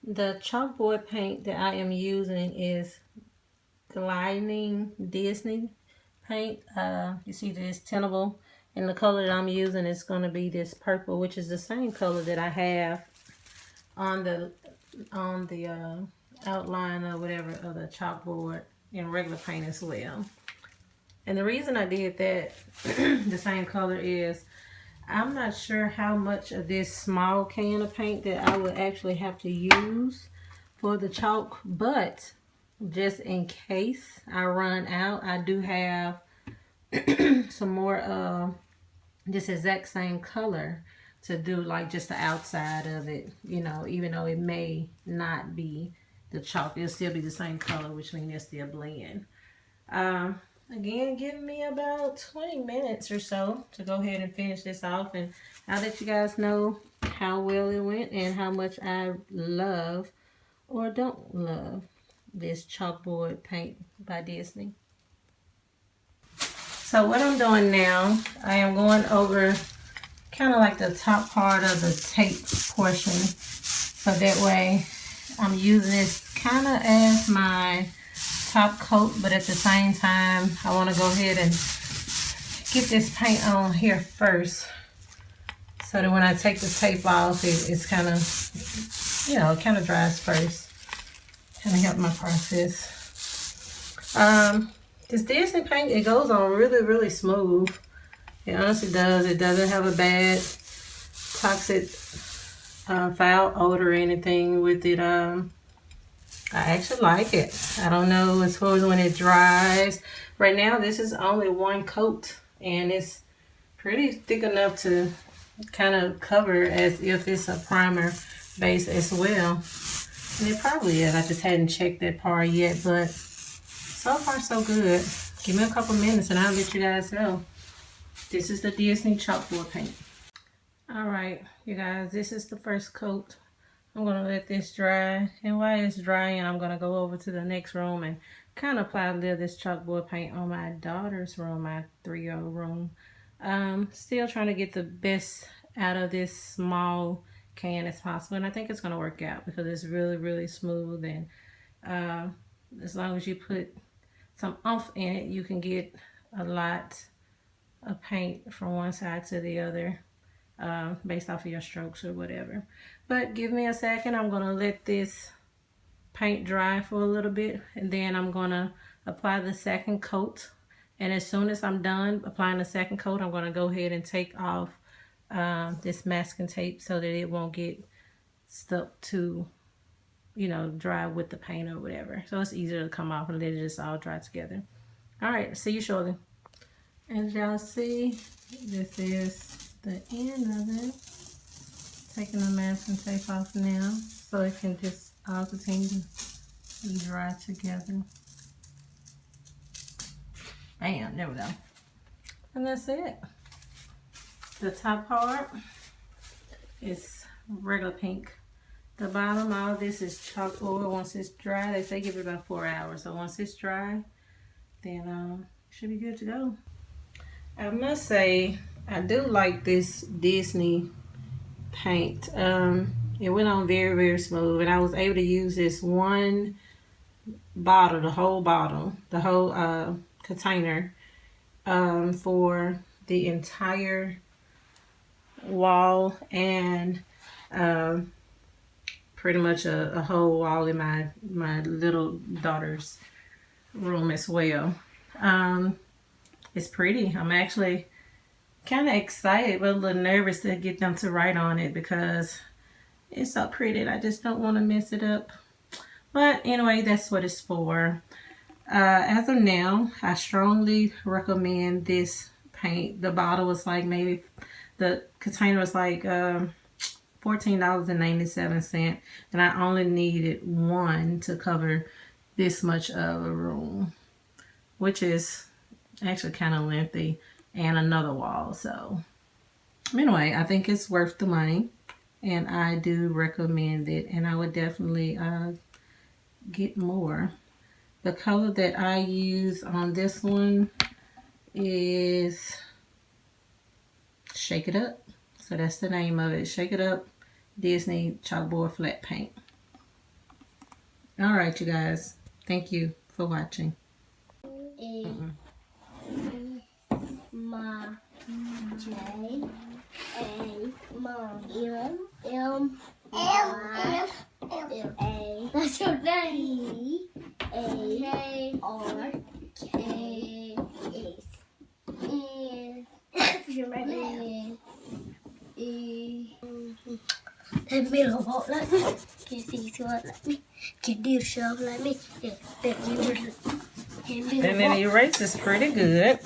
The chalkboard paint that I am using is Gliding Disney paint. You see this tintable, and the color that I'm using is going to be this purple, which is the same color that I have on the outline or whatever of the chalkboard in regular paint as well. And the reason I did that the same color is I'm not sure how much of this small can of paint that I would actually have to use for the chalk, but just in case I run out, I do have some more of this exact same color to do, like just the outside of it, you know, even though it may not be the chalk, it'll still be the same color, which means it'll still blend. Again, give me about 20 minutes or so to go ahead and finish this off, and I'll let you guys know how well it went and how much I love or don't love this chalkboard paint by Disney. So what I'm doing now, I am going over kind of like the top part of the tape portion, so that way I'm using this kind of as my top coat, but at the same time I want to go ahead and get this paint on here first, so that when I take the tape off, it's kind of, you know, it kind of dries first, kind of help my process. This Disney paint, it goes on really smooth. It honestly does. It doesn't have a bad toxic foul odor or anything with it. I actually like it. I don't know as far as when it dries. Right now, this is only one coat, and it's pretty thick enough to kind of cover as if it's a primer base as well. And it probably is. I just hadn't checked that part yet, but so far so good. Give me a couple minutes and I'll let you guys know. This is the Disney chalkboard paint. Alright, you guys, this is the first coat. I'm going to let this dry, and while it's drying, I'm going to go over to the next room and kind of apply a little of this chalkboard paint on my daughter's room, my 3-year-old room. Still trying to get the best out of this small can as possible, and I think it's going to work out because it's really smooth, and as long as you put some oomph in it, you can get a lot of paint from one side to the other, based off of your strokes or whatever. But give me a second. I'm going to let this paint dry for a little bit, and then I'm going to apply the second coat. And as soon as I'm done applying the second coat, I'm going to go ahead and take off this masking tape so that it won't get stuck to, you know, dry with the paint or whatever. So it's easier to come off and let it just all dry together. All right, see you shortly. As y'all see, this is the end of it. Taking the masking tape off now so it can just all continue to dry together. Bam, there we go. And that's it. The top part is regular pink. The bottom, all of this is chalkboard. Once it's dry, they say give it about 4 hours. So once it's dry, then it should be good to go. I must say, I do like this Disney paint. It went on very smooth, and I was able to use this one bottle, the whole container, for the entire wall, and pretty much a whole wall in my little daughter's room as well. It's pretty. I'm actually kind of excited but a little nervous to get them to write on it because it's so pretty. I just don't want to mess it up. But anyway, that's what it's for. As of now, I strongly recommend this paint. The bottle was like the container was like $14.97, and I only needed one to cover this much of a room, which is actually kind of lengthy, and another wall. So anyway, I think it's worth the money, and I do recommend it, and I would definitely get more. The color that I use on this one is Shake It Up. So that's the name of it, Shake It Up Disney Chalkboard Flat Paint. All right, you guys. Thank you for watching. Ma J A M M A. That's your name. A R K S. Thêm middle bộ lại đi. Cái gì xưa lại đi. Cái điều sớm lại đi. Để And then the erase is pretty good.